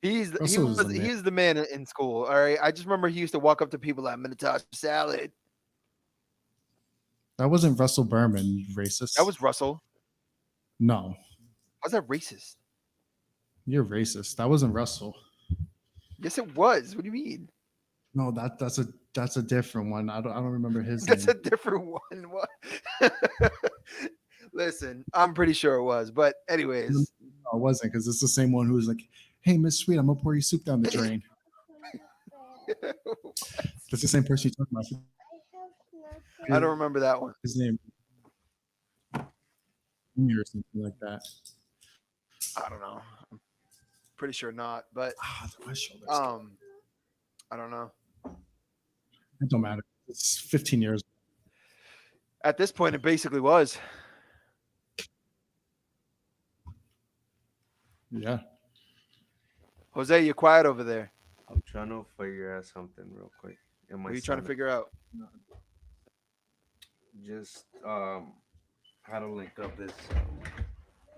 He's the man in school. All right. I just remember he used to walk up to people like, "I'm gonna toss your salad." That wasn't Russell Berman, you racist. That was Russell. No, How's that racist? you're racist. That wasn't Russell. Yes, it was. What do you mean? No, that's a different one. I don't remember his That's a name. different one. What? Listen, I'm pretty sure it was. But anyways, No, it wasn't, because it's the same one who was like, "Hey, Miss Sweet, I'm gonna pour your soup down the drain." That's the same person you talking about. I don't remember that one. His name or something like that. I don't know. I'm pretty sure not. But The West Shoulders. I don't know. It don't matter. It's 15 years. At this point, it basically was. Yeah. Jose, you're quiet over there. I'm trying to figure out something real quick. What are you trying to figure out? Just how to link up this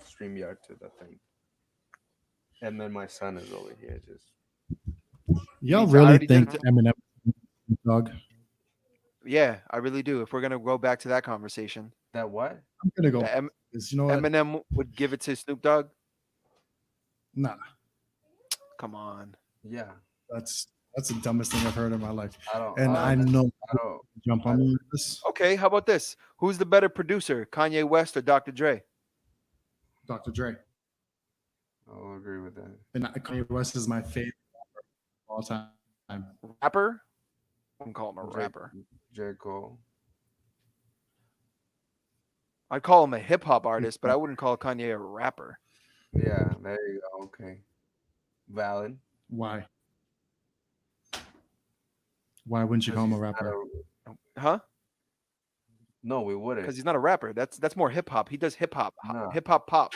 StreamYard to the thing. And then my son is over here just Y'all I really already did think it. Eminem dog? Yeah, I really do. If we're gonna go back to that conversation, that what? I'm gonna go. that 'Cause you know what? Eminem would give it to Snoop Dogg. Nah, Come on. Yeah. that's the dumbest thing I've heard in my life. I don't And I know I don't jump on me with this. Okay, how about this? Who's the better producer, Kanye West or Dr. Dre? Dr. Dre. I'll agree with that. And Kanye West is my favorite rapper of all time. Rapper? I wouldn't call him a J- rapper. J. Cole. I'd call him a hip hop artist, but I wouldn't call Kanye a rapper. Yeah, there you go. Okay. Valid. Why? Why wouldn't you call him a He's not rapper? Huh? No, we wouldn't. Because he's not a rapper. That's more hip hop. He does hip hop, No. hip hop pop.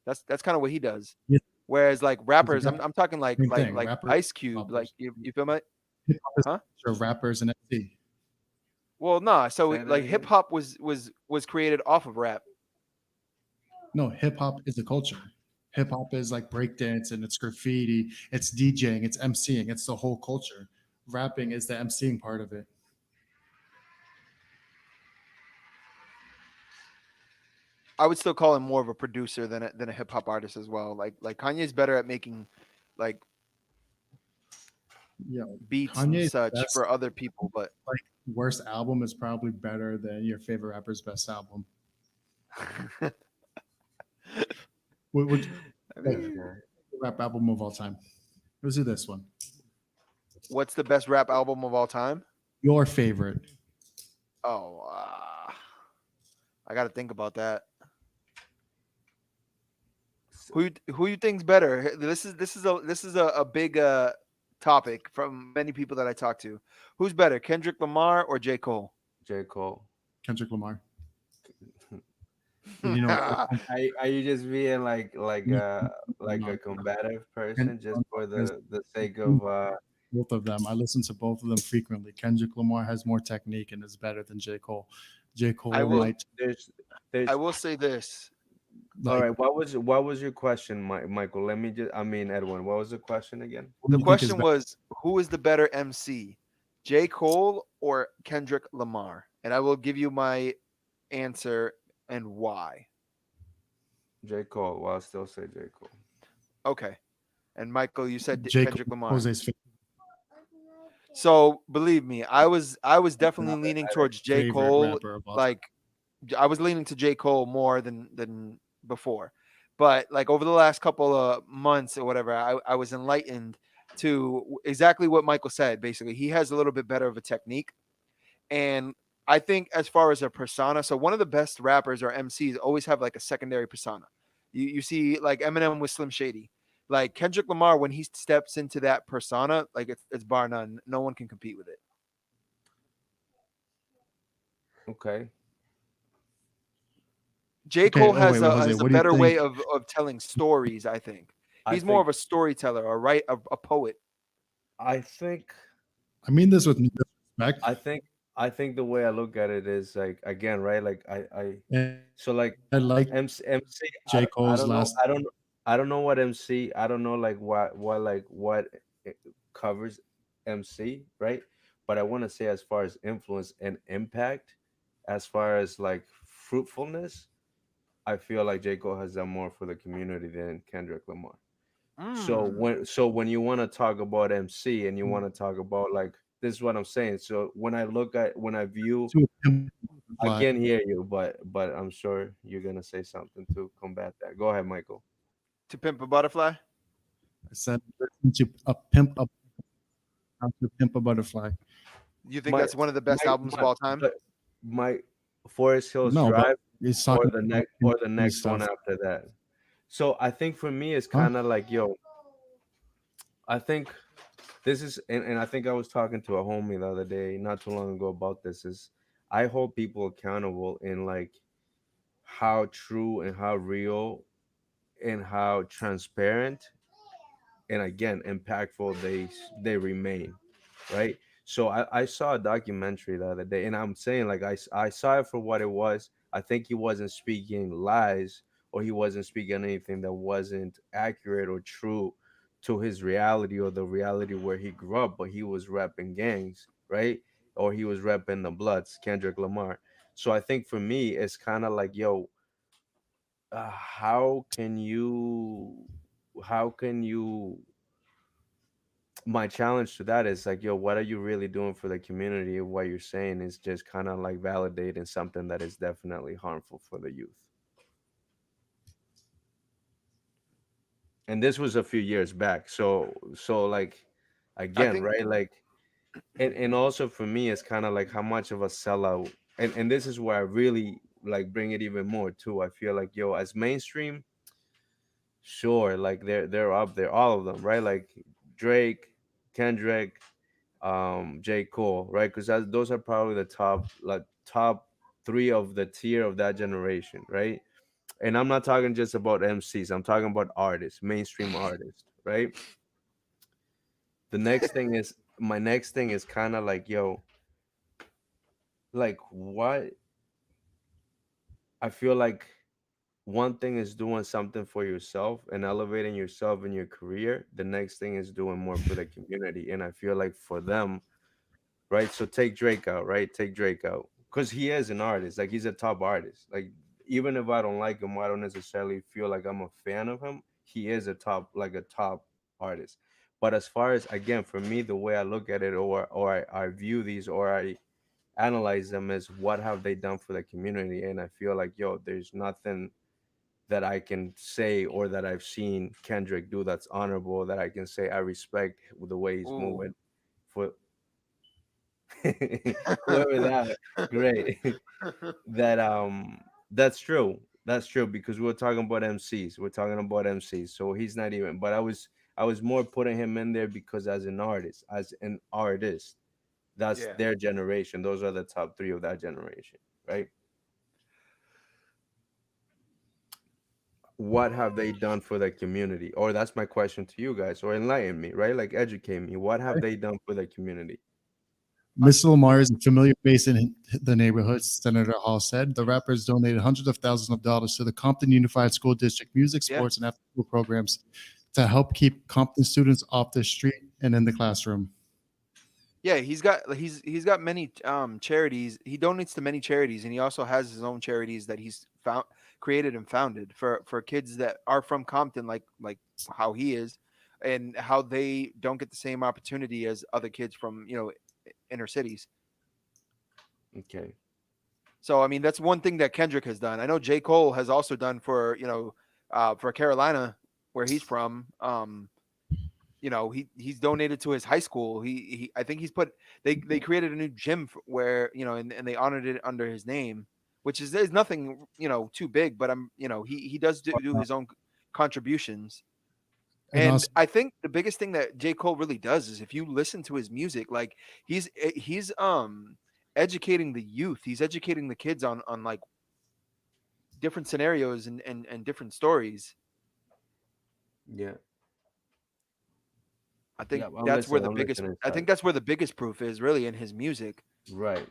That's kind of what he does. Yeah. Whereas like rappers, I'm talking like Same like thing, like, like, rappers, Ice Cube. poppers. Like you feel me? Hip-hop is Huh? for rappers and MC. Well, nah. So Say that like hip again. hop was created off of rap. No, hip hop is a culture. Hip hop is like breakdance and it's graffiti, it's DJing, it's MCing, it's the whole culture. Rapping is the MCing part of it. I would still call him more of a producer than a hip hop artist as well. Like Kanye's better at making like Yeah, beats and Kanye's such best for other people, but like worst album is probably better than your favorite rapper's best album. Would I like mean, Okay. rap album of all time? Let's do this one. what's the best rap album of all time? Your favorite. Oh, I got to think about that. Who you think's better? This is a big topic from many people that I talk to. Who's better, Kendrick Lamar or J. Cole? J. Cole. Kendrick Lamar. And you know, Are you just being like a no, combative person Kendrick just for Lamar has the sake of both of them. I listen to both of them frequently. Kendrick Lamar has more technique and is better than J. Cole. J. I Cole will might there's I will say this. all like right, what was your question, Michael? Let me just I mean Edwin, what was the question again? who do The you think is question better? was, who is the better MC, J. Cole or Kendrick Lamar? And I will give you my answer and why. J. Cole. Well, I'll still say J. Cole. Okay. And Michael, you said J. Kendrick Cole, Lamar. Jose's So believe me, I was definitely leaning towards J. favorite Cole. rapper of all time. Like I was leaning to J. Cole more than before. But like over the last couple of months or whatever, I was enlightened to exactly what Michael said. Basically, he has a little bit better of a technique. And I think as far as a persona, so one of the best rappers or MCs always have like a secondary persona. You see like Eminem with Slim Shady. Like Kendrick Lamar, when he steps into that persona, like it's bar none. No one can compete with it. Okay. J. Okay. Cole Oh has wait, wait, a Jose. has a What do you better think? way of telling stories. I think I he's more think of a storyteller, a poet. I think I mean this with no disrespect. I think I think the way I look at it is like again, right? Like I And so like I like MC J. I Cole's don't know last. I don't know what MC I don't know like what it covers MC, right? But I want to say as far as influence and impact, as far as like fruitfulness, I feel like J. Cole has done more for the community than Kendrick Lamar. Mm. So when you want to talk about MC and you want to talk about like this is what I'm saying. So when I view To him, I fly. can't hear you, but I'm sure you're gonna say something to combat that. Go ahead, Michael. To Pimp a Butterfly. I said listen to a pimp up how to pimp a butterfly. You think My that's one of the best albums of my all time? but my Forest Hills No, but Drive he's talking about or the and next one stuff. after that. So I think for me it's Huh? kind of like yo, I think this is and I think I was talking to a homie the other day, not too long ago about this, is I hold people accountable in like how true and how real and how transparent and again impactful they remain, right? So I saw a documentary the other day and I'm saying like I saw it for what it was. I think he wasn't speaking lies or he wasn't speaking anything that wasn't accurate or true to his reality or the reality where he grew up, but he was repping gangs, right? Or he was repping the Bloods, Kendrick Lamar. So I think for me it's kind of like yo, how can you my challenge to that is like yo, what are you really doing for the community? What you're saying is just kind of like validating something that is definitely harmful for the youth. And this was a few years back, so like I again, think right? Like and also for me it's kind of like how much of a sellout, and this is where I really like bring it even more too. I feel like yo, as mainstream, sure, like they're up there, all of them, right? Like Drake, Kendrick, J. Cole, right? Because those are probably the top three of the tier of that generation, right? And I'm not talking just about MCs. I'm talking about artists, mainstream artists, right? The next thing is my next thing is kind of like yo, like what I feel like one thing is doing something for yourself and elevating yourself in your career. The next thing is doing more for the community. And I feel like for them, right? So take Drake out, right? Take Drake out. Because he is an artist. Like he's a top artist. Like even if I don't like him, I don't necessarily feel like I'm a fan of him. He is a top artist. But as far as again, for me, the way I look at it or I view these or I analyze them is what have they done for the community? And I feel like, yo, there's nothing that I can say or that I've seen Kendrick do that's honorable that I can say I respect the way he's Ooh. moving. For whoever that, great. that that's true. That's true because we're talking about MCs. We're talking about MCs. So he's not even. But I was more putting him in there because as an artist, that's Yeah. their generation. Those are the top three of that generation, right? What have they done for the community? Or that's my question to you guys, or enlighten me, right? Like educate me. What have they done for the community? Mr. Lamar is a familiar face in the neighborhood, Senator Hall said. The rappers donated hundreds of thousands of dollars to the Compton Unified School District music, Yeah. sports, and after-school programs to help keep Compton students off the street and in the classroom. Yeah, he's got many charities. He donates to many charities, and he also has his own charities that he's found created and founded for kids that are from Compton, like how he is, and how they don't get the same opportunity as other kids from inner cities. Okay. So I mean, that's one thing that Kendrick has done. I know J. Cole has also done for Carolina, where he's from. He's donated to his high school. He I think he's put they created a new gym where and they honored it under his name, which is there's nothing too big, but he does do his own contributions. And And also, I think the biggest thing that J. Cole really does is if you listen to his music, like he's educating the youth. He's educating the kids on like different scenarios and different stories. Yeah. I think Yeah. I'm that's where listening. the I'm biggest listening. I think that's where the biggest proof is really in his music. Right.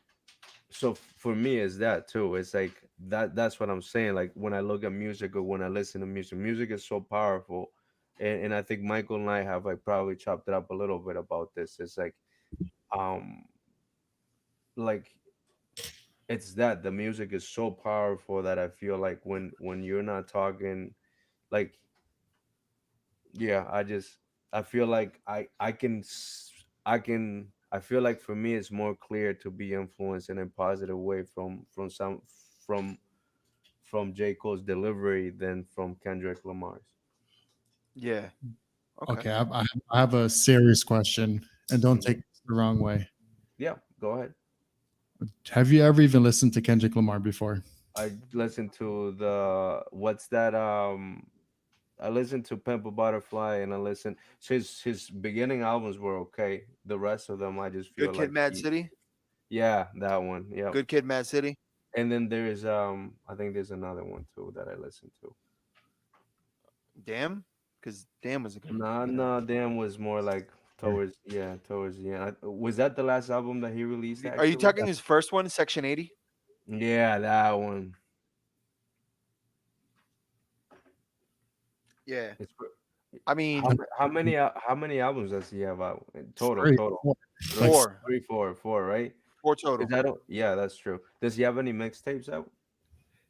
So for me, it's that too. It's like that's what I'm saying. Like when I look at music or when I listen to music, music is so powerful. And I think Michael and I have like probably chopped it up a little bit about this. It's um like it's that the music is so powerful that I feel like when you're not talking, like, yeah, I feel like I feel like for me it's more clear to be influenced in a positive way from from J. Cole's delivery than from Kendrick Lamar's. Yeah. Okay. okay, I have a serious question, and don't take Mhm. this the wrong way. Yeah, go ahead. Have you ever even listened to Kendrick Lamar before? I listened to the what's that I listened to Pimp a Butterfly and I listened his beginning albums were okay. The rest of them I just Good feel Kid, like Mad City. yeah, that one. Yep. Good Kid, Mad City. And then there is I think there's another one too that I listened to. Damn, because Damn was a good. Nah, nah, damn was more like towards the end. Was that the last album that he released Are you actually? talking his first one, Section 80? Yeah, that one. Yeah. It's I mean, how many albums does he have out in total? Three. Total Like, four, three, four, right? four Is total. that yeah, that's true. Does he have any mixtapes out?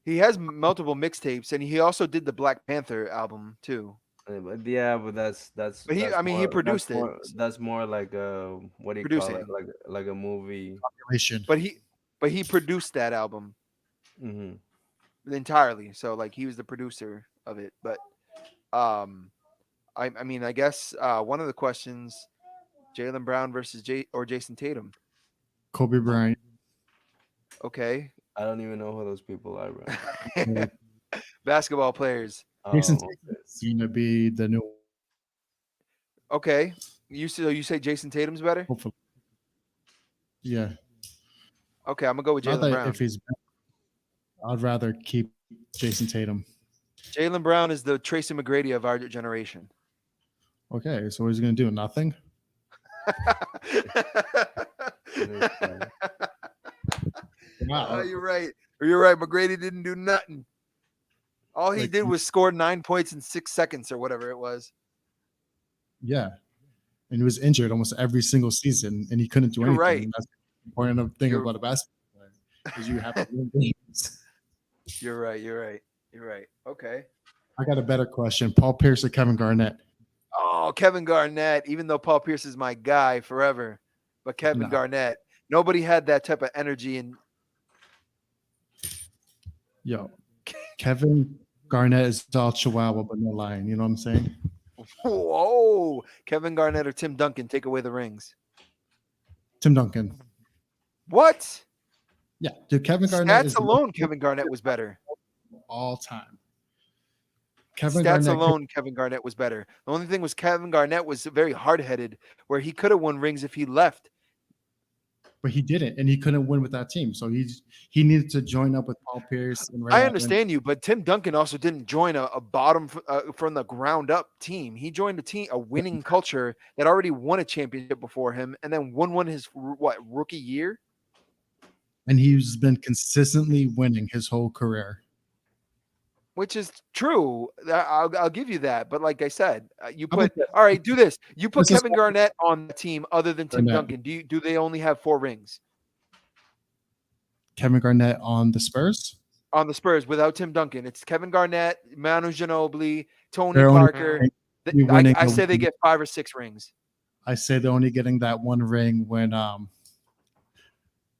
He has multiple mixtapes, and he also did the Black Panther album too. But yeah, but that's But that's he more that's produced it, more that's more like a what do you call it? producing. Like a movie. population. But he produced that album Hmm. entirely. So like he was the producer of it. But um, I mean, I guess one of the questions: Jalen Brown versus Jason Tatum. Kobe Bryant. Okay, I don't even know who those people are, bro. basketball players. Jason Oh, Tatum is going to be the new, Okay, you say Jason Tatum's better? hopefully. Yeah. Okay, I'm gonna go with Not Jalen that Brown. if he's, I'd rather keep Jason Tatum. Jalen Brown is the Tracy McGrady of our generation. Okay, so what he's going to do? Nothing? this guy. Wow. You're right. You're right. McGrady didn't do nothing. All he Like, did was score 9 points in 6 seconds or whatever it was. Yeah. And he was injured almost every single season, and he couldn't do You're anything. right. That's the important thing You're- about a basketball player is you have to win games. You're right. You're right. You're right. Okay. I got a better question. Paul Pierce or Kevin Garnett? Oh, Kevin Garnett, even though Paul Pierce is my guy forever, but Kevin No. Garnett, nobody had that type of energy. And Yo, Kevin Garnett is all Chihuahua, but no lion. You know what I'm saying? whoa, Kevin Garnett or Tim Duncan, take away the rings. Tim Duncan. What? Yeah, dude, Kevin Garnett Stats is alone, Kevin Garnett was better. all time. Kevin Stats Garnett alone, Kevin Garnett was better. The only thing was Kevin Garnett was very hard-headed, where he could have won rings if he left. but he didn't, and he couldn't win with that team. So he needed to join up with Paul Pierce. And Ray I Allen. understand you, but Tim Duncan also didn't join a bottom from the ground up team. He joined a winning culture that already won a championship before him, and then won one his rookie year. And he's been consistently winning his whole career. Which is true. I'll give you that. But like I said, you How about put all right. Do this. You put This is- Kevin Garnett on the team other than Tim Garnett. Duncan. Do they only have 4 rings Kevin Garnett on the Spurs. on the Spurs without Tim Duncan? It's Kevin Garnett, Manu Ginobili, Tony They're only Parker. be winning I the say they one- get 5 or 6 rings. I say they're only getting that one ring when,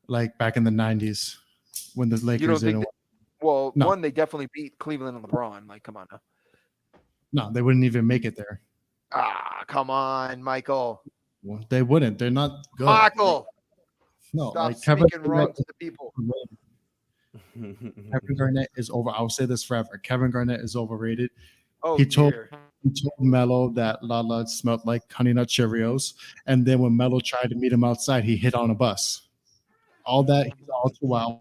like back in the '90s, when the Lakers You don't think? didn't. Well, No. one, they definitely beat Cleveland and LeBron. Like, come on now. No, they wouldn't even make it there. Ah, come on, Michael. Well, they wouldn't. They're not good. Michael, No, stop like Kevin speaking wrong to the people. Kevin Garnett is over. I'll say this forever. Kevin Garnett is overrated. Oh, He told- dear. He told Melo that Lala smelled like Honey Nut Cheerios, and then when Melo tried to meet him outside, he hit on a bus. All that, he's all too wild.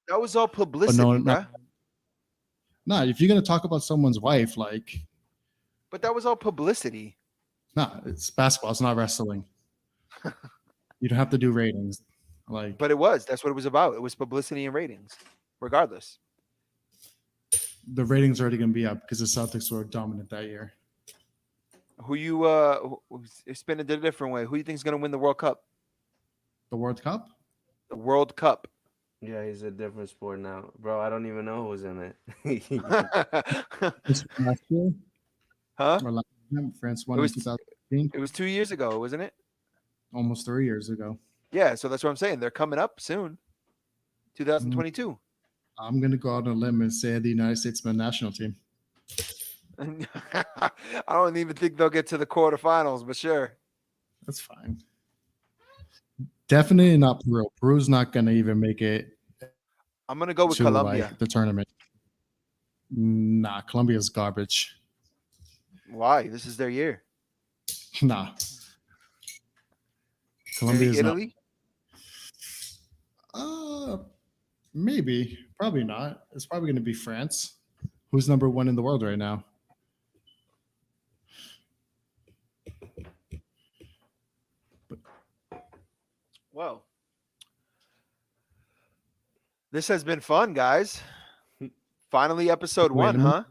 That was all publicity, no. bruh. Nah, if you're gonna talk about someone's wife, like, But that was all publicity. nah, it's basketball. It's not wrestling. You don't have to do ratings. Like, But it was. That's what it was about. It was publicity and ratings, regardless. the ratings are already gonna be up because the Celtics were dominant that year. Who you spin it a different way? Who you think is going to win the World Cup? The World Cup. The World Cup. Yeah, he's a different sport now, bro. I don't even know who's in it. This was last year Huh? or last time, France won It in was- 2015, It was 2 years ago, wasn't it? almost 3 years ago. Yeah, so that's what I'm saying. They're coming up soon. 2022. I'm gonna go out on a limb and say the United States men's national team. I don't even think they'll get to the quarterfinals, but sure. That's fine. Definitely not Peru. Peru's not gonna even make it I'm going to go with to Colombia. like the tournament. Nah, Colombia's garbage. Why? This is their year. Nah. Maybe Colombia's not. Italy? Maybe. Probably not. It's probably gonna be France. Who's number 1 in the world right now? Whoa. This has been fun, guys. Finally, episode Wait a 1, minute. huh?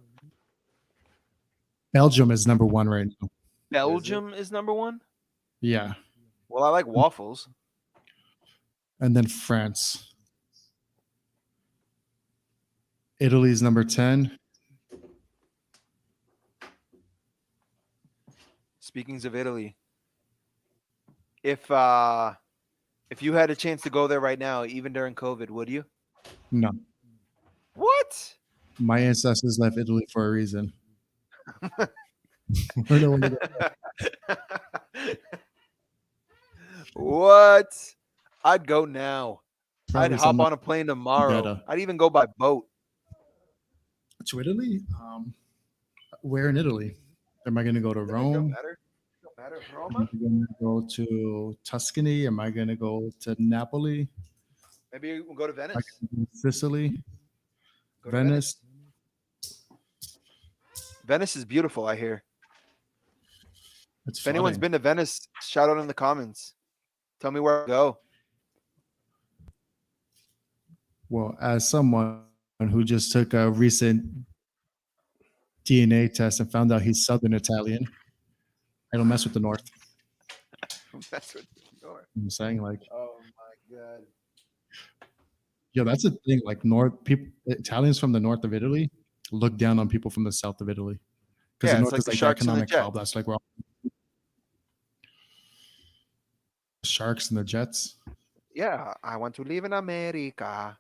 Belgium is number 1 right now. Belgium is number 1? Yeah. Well, I like waffles. And then France. Italy's number 10. Speaking of Italy, if you had a chance to go there right now, even during COVID, would you? No. What? My ancestors left Italy for a reason. We're the ones that- What? I'd go now. I'd probably hop some- on a plane tomorrow. better. I'd even go by boat. to Italy. Where in Italy? Am I going to go to Does it Rome? matter? Does it matter, Am Roma? I going to go to Tuscany? Am I going to go to Napoli? Maybe we'll go to Am I Venice. gonna go to Sicily? Go to Venice? Venice is beautiful, I hear. It's If anyone's flooding. been to Venice, shout out in the comments. Tell me where to go. Well, as someone who just took a recent DNA test and found out he's Southern Italian, I don't mess with the North. That's what you're. I'm saying, like, Oh my god. yo, that's a thing. Like, North people, Italians from the north of Italy look down on people from the south of Italy because Yeah, the it's north like is the like the Sharks and the economic Jets. hub. That's like where all Sharks and the Jets. Yeah, I want to live in America.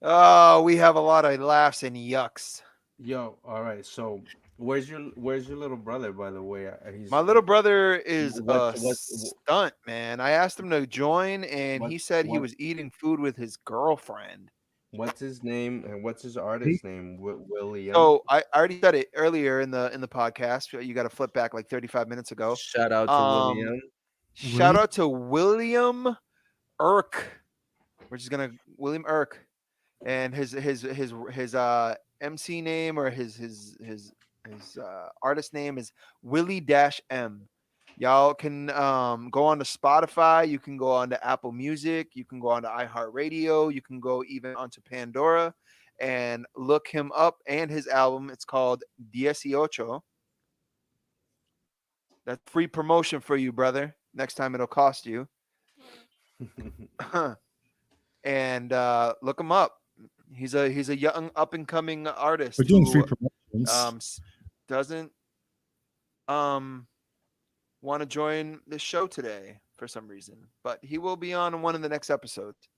Oh, we have a lot of laughs and yucks. Yo, all right. So where's your little brother, by the way? He's My little brother is a what stunt, man. I asked him to join, and what he said he what was eating food with his girlfriend. what's his name and what's his artist name? William. So I already said it earlier in the podcast. You got to flip back like 35 minutes ago. Shout out to Um, William. shout out to William Irk. We're just gonna William Irk, and his MC name or his artist name is Willie Dash M. Y'all can go on to Spotify. You can go on to Apple Music. You can go on to iHeartRadio. You can go even onto Pandora and look him up and his album. It's called 18. That's free promotion for you, brother. Next time it'll cost you. And look him up. He's a young up and coming artist We're doing free who promotions. doesn't want to join the show today for some reason, but he will be on one of the next episodes.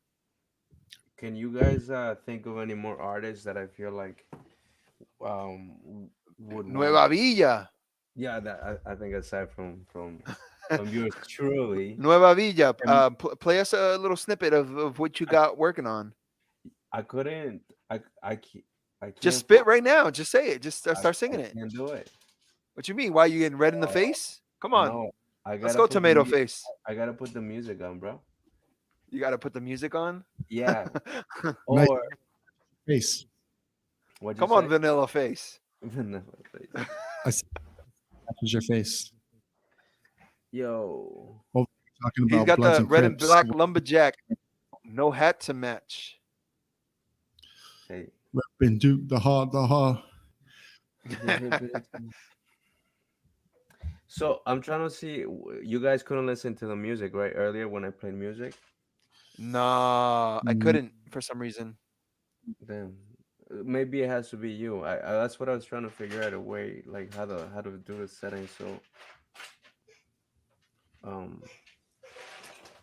Can you guys think of any more artists that I feel like would Nueva Villa. Yeah, that I think aside from yours truly, Nueva Villa. Play us a little snippet of what you got working on. I couldn't. I can't. Just spit right now. Just say it. Just start singing it. Can't do it. What you mean? Why you getting red in the face? Come on. No, Let's go tomato face. I gotta put the music on, bro. You got to put the music on. Yeah. Nice. Or Face. Come on, vanilla face. Vanilla face. That was your face. Yo. Talking He's about got Bloods the and red and Crips. black lumberjack. No hat to match. Hey. Reppin' Duke, the ha. So I'm trying to see. You guys couldn't listen to the music right earlier when I played music. Nah, I couldn't for some reason. Then maybe it has to be you. I that's what I was trying to figure out a way, like how to do the settings. So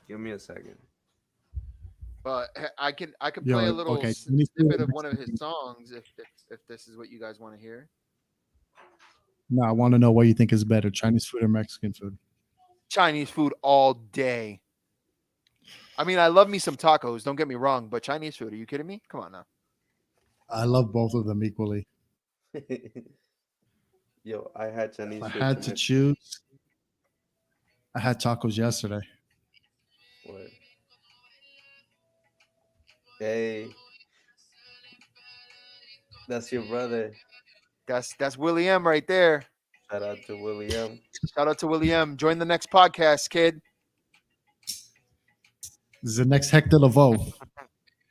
give me a second. But I can Yo, play a little okay. snippet of one of his songs if this is what you guys want to hear. No, I want to know what you think is better, Chinese food or Mexican food. Chinese food all day. I mean, I love me some tacos. Don't get me wrong, but Chinese food? Are you kidding me? Come on now. I love both of them equally. Yo, I had Chinese. I food had to tonight. choose. I had tacos yesterday. What? Hey, that's your brother. That's William right there. Shout out to William. Shout out to William. Join the next podcast, kid. This is the next Hector Lavoe.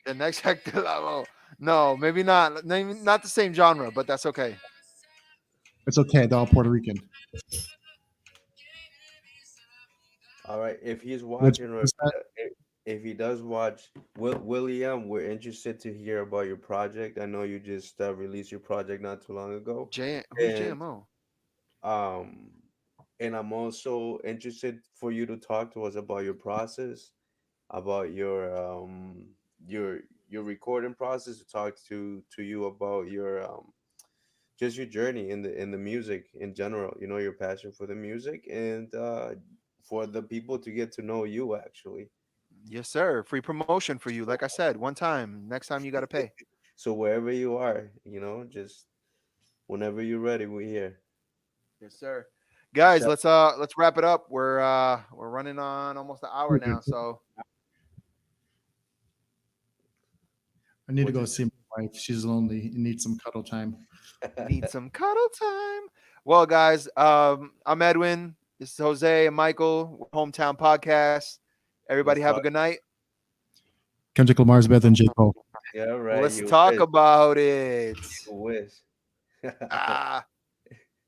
The next Hector Lavoe. No, maybe not. Maybe not the same genre, but that's okay. It's okay. They're all Puerto Rican. All right, if he's watching or what's that? if he does watch, William, we're interested to hear about your project. I know you just released your project not too long ago. Who's And JMO? and I'm also interested for you to talk to us about your process, about your recording process. To talk to you about your just your journey in the music in general. You know, your passion for the music and for the people to get to know you actually. Yes, sir. Free promotion for you. Like I said, one time. Next time you got to pay. So wherever you are, you know, just whenever you're ready, we're here. Yes, sir. Guys, Shout- let's wrap it up. We're running on almost an hour now, so I need to go see my wife. She's lonely. Needs some cuddle time. need some cuddle time. Well, guys, I'm Edwin. This is Jose and Michael, Hometown Podcast. Everybody have a good night. Kendrick Lamar's better than J. Cole. Yeah, right. Well, let's you talk wish. about it. You wish. Ah.